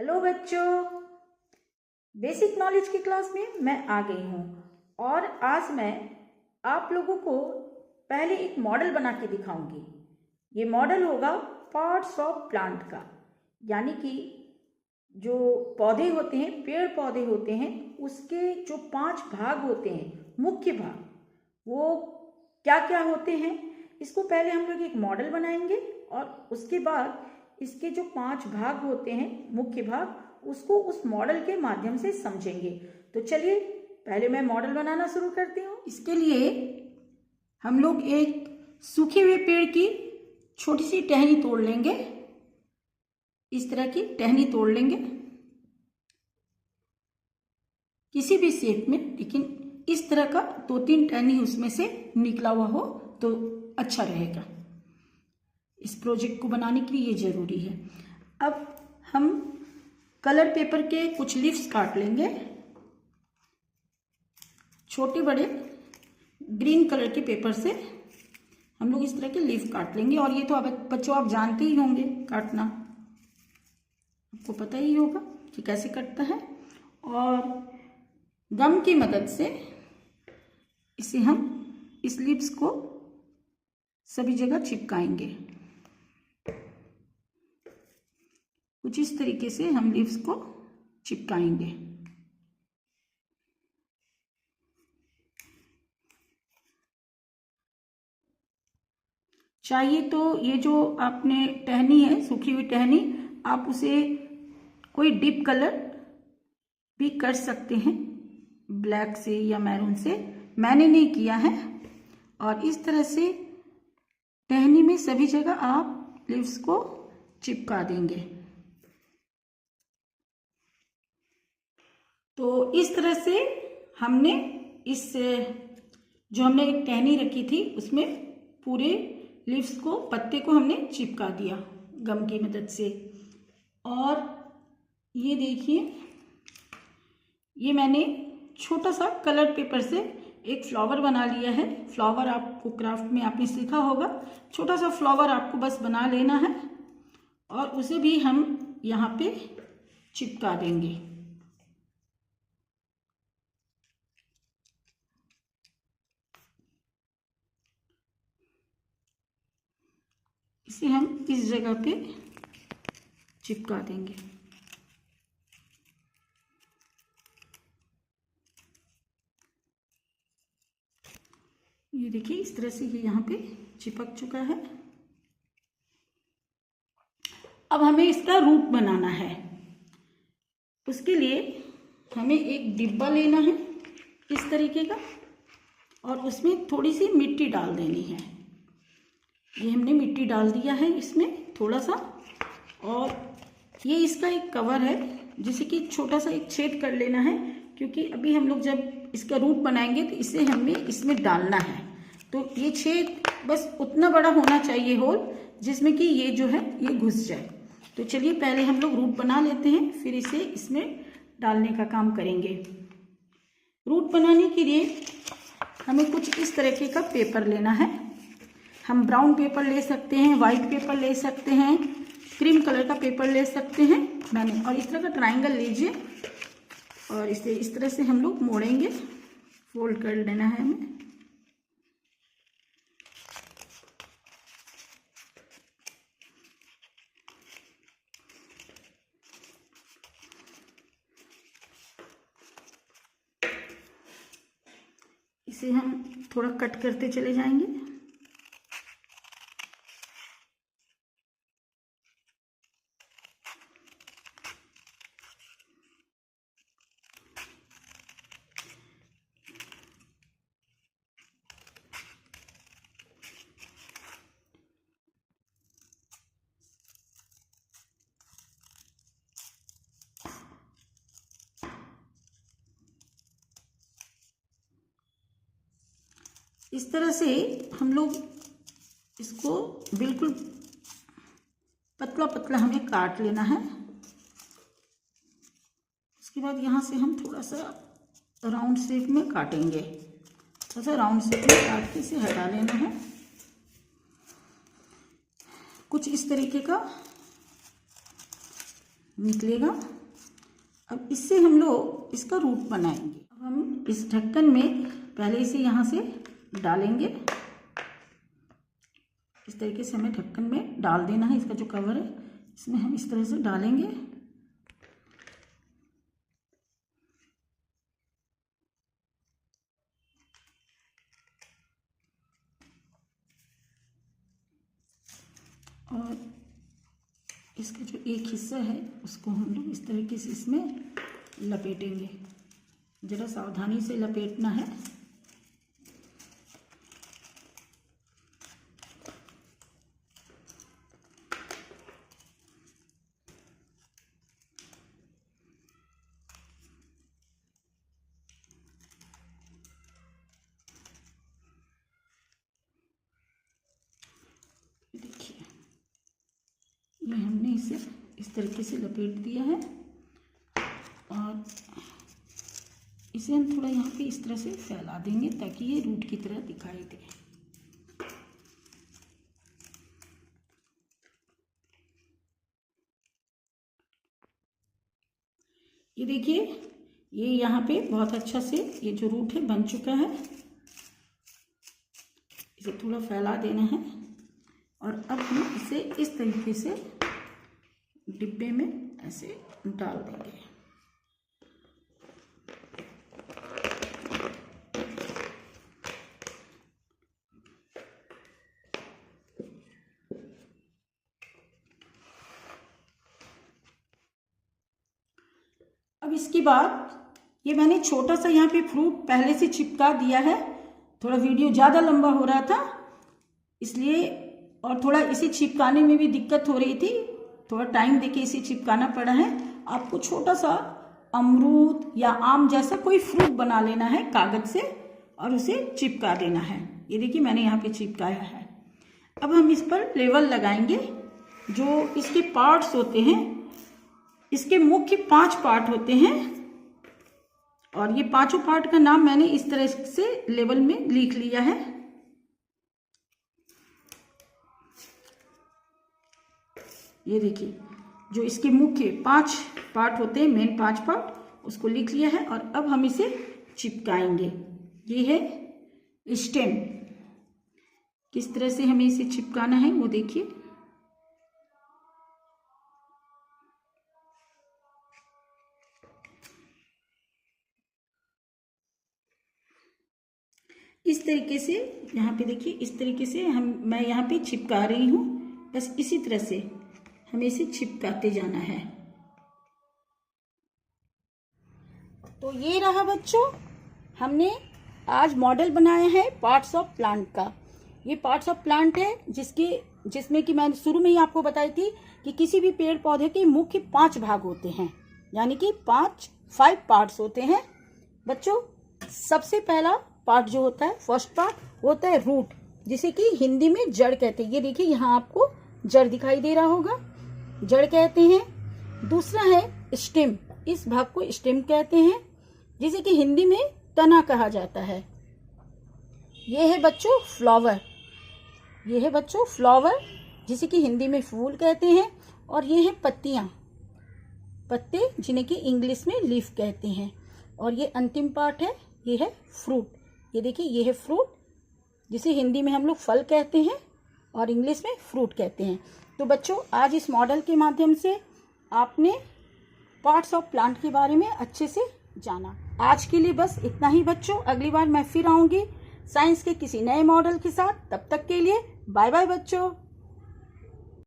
Hello बच्चों, basic knowledge की class में मैं आ गई हूँ और आज मैं आप लोगों को पहले एक मॉडल बना के दिखाऊंगी। ये मॉडल होगा पार्ट्स ऑफ प्लांट का, यानी कि जो पौधे होते हैं, पेड़ पौधे होते हैं, उसके जो 5 भाग होते हैं, मुख्य भाग, वो क्या क्या होते हैं। इसको पहले हम लोग एक मॉडल बनाएंगे और उसके बाद इसके जो 5 भाग होते हैं, मुख्य भाग, उसको उस मॉडल के माध्यम से समझेंगे। तो चलिए पहले मैं मॉडल बनाना शुरू करती हूँ। इसके लिए हम लोग एक सूखे हुए पेड़ की छोटी सी टहनी तोड़ लेंगे। इस तरह की टहनी तोड़ लेंगे किसी भी शेप में, लेकिन इस तरह का 2-3 टहनी उसमें से निकला हुआ हो तो अच्छा रहेगा। इस प्रोजेक्ट को बनाने के लिए ये जरूरी है। अब हम कलर पेपर के कुछ लीव्स काट लेंगे, छोटे बड़े ग्रीन कलर के पेपर से हम लोग इस तरह के लीफ काट लेंगे। और ये तो अब बच्चों आप जानते ही होंगे, काटना आपको पता ही होगा कि कैसे कटता है। और गम की मदद से इसे हम इस लीव्स को सभी जगह चिपकाएंगे। कुछ इस तरीके से हम लीव्स को चिपकाएंगे। चाहिए तो ये जो आपने टहनी है, सूखी हुई टहनी, आप उसे कोई डीप कलर भी कर सकते हैं, ब्लैक से या मैरून से। मैंने नहीं किया है। और इस तरह से टहनी में सभी जगह आप लीव्स को चिपका देंगे। तो इस तरह से हमने जो हमने एक टहनी रखी थी उसमें पूरे लीव्स को, पत्ते को हमने चिपका दिया गम की मदद से। और ये देखिए, ये मैंने छोटा सा कलर पेपर से एक फ्लावर बना लिया है। फ्लावर आपको क्राफ्ट में आपने सीखा होगा, छोटा सा फ्लावर आपको बस बना लेना है और उसे भी हम यहाँ पे चिपका देंगे। इसे हम इस जगह पे चिपका देंगे। ये देखिए, इस तरह से ये यहाँ पे चिपक चुका है। अब हमें इसका रूट बनाना है। उसके लिए हमें एक डिब्बा लेना है इस तरीके का, और उसमें थोड़ी सी मिट्टी डाल देनी है। ये हमने मिट्टी डाल दिया है इसमें थोड़ा सा। और ये इसका एक कवर है, जिसे कि छोटा सा एक छेद कर लेना है, क्योंकि अभी हम लोग जब इसका रूट बनाएंगे तो इसे हमें इसमें डालना है। तो ये छेद बस उतना बड़ा होना चाहिए होल, जिसमें कि ये जो है ये घुस जाए। तो चलिए पहले हम लोग रूट बना लेते हैं, फिर इसे इसमें डालने का काम करेंगे। रूट बनाने के लिए हमें कुछ इस तरीके का पेपर लेना है। हम ब्राउन पेपर ले सकते हैं, वाइट पेपर ले सकते हैं, क्रीम कलर का पेपर ले सकते हैं। मैंने और इस तरह का ट्रायंगल लीजिए और इसे इस तरह से हम लोग मोड़ेंगे, फोल्ड कर लेना है हमें। इसे हम थोड़ा कट करते चले जाएंगे। इस तरह से हम लोग इसको बिल्कुल पतला पतला हमें काट लेना है। उसके बाद यहाँ से हम थोड़ा सा राउंड शेप में काटेंगे। थोड़ा सा राउंड शेप में काट के इसे हटा लेना है। कुछ इस तरीके का निकलेगा। अब इससे हम लोग इसका रूट बनाएंगे। अब हम इस ढक्कन में पहले इसे यहाँ से डालेंगे। इस तरीके से हमें ढक्कन में डाल देना है। इसका जो कवर है इसमें हम इस तरह से डालेंगे। और इसका जो एक हिस्सा है उसको हम लोग इस तरीके से इसमें लपेटेंगे। ज़रा सावधानी से लपेटना है। देखिए, ये हमने इसे इस तरीके से लपेट दिया है और इसे हम थोड़ा यहाँ पे इस तरह से फैला देंगे ताकि ये रूट की तरह दिखाई दे। ये देखिए, ये यहाँ पे बहुत अच्छा से ये जो रूट है बन चुका है। इसे थोड़ा फैला देना है और अब हम इसे इस तरीके से डिब्बे में ऐसे डाल देंगे। अब इसके बाद ये मैंने छोटा सा यहाँ पे फ्रूट पहले से चिपका दिया है। थोड़ा वीडियो ज़्यादा लंबा हो रहा था इसलिए, और थोड़ा इसे चिपकाने में भी दिक्कत हो रही थी, थोड़ा टाइम देके इसे चिपकाना पड़ा है। आपको छोटा सा अमरूद या आम जैसा कोई फ्रूट बना लेना है कागज से और उसे चिपका देना है। ये देखिए मैंने यहाँ पे चिपकाया है। अब हम इस पर लेबल लगाएंगे। जो इसके पार्ट्स होते हैं, इसके मुख्य 5 पार्ट होते हैं और ये 5 पार्ट का नाम मैंने इस तरह से लेबल में लिख लिया है। ये देखिए, जो इसके मुख्य 5 पार्ट होते हैं, मेन 5 पार्ट, उसको लिख लिया है और अब हम इसे चिपकाएंगे। ये है स्टेम। किस तरह से हमें इसे चिपकाना है वो देखिए। इस तरीके से यहाँ पे देखिए, इस तरीके से मैं यहाँ पे चिपका रही हूँ। बस इसी तरह से हमें इसे चिपकाते जाना है। तो ये रहा बच्चों, हमने आज मॉडल बनाया है पार्ट्स ऑफ प्लांट का। ये पार्ट्स ऑफ प्लांट है जिसमें कि मैंने शुरू में ही आपको बताई थी कि किसी भी पेड़ पौधे के मुख्य 5 भाग होते हैं, यानी कि 5 पार्ट्स होते हैं बच्चों। सबसे पहला पार्ट जो होता है, फर्स्ट पार्ट होता है रूट, जिसे कि हिंदी में जड़ कहते हैं। ये देखिए यहाँ आपको जड़ दिखाई दे रहा होगा, जड़ कहते हैं। दूसरा है स्टेम, इस भाग को स्टेम कहते हैं, जिसे कि हिंदी में तना कहा जाता है। ये है बच्चों फ्लावर, ये है बच्चों फ्लावर, जिसे कि हिंदी में फूल कहते हैं। और ये है पत्तियां, पत्ते, जिन्हें कि इंग्लिश में लीफ कहते हैं। और ये अंतिम पार्ट है, ये है फ्रूट। ये देखिए, ये है फ्रूट, जिसे हिंदी में हम लोग फल कहते हैं और इंग्लिश में फ्रूट कहते हैं। तो बच्चों, आज इस मॉडल के माध्यम से आपने पार्ट्स ऑफ प्लांट के बारे में अच्छे से जाना। आज के लिए बस इतना ही बच्चों। अगली बार मैं फिर आऊंगी साइंस के किसी नए मॉडल के साथ। तब तक के लिए बाय बाय बच्चों।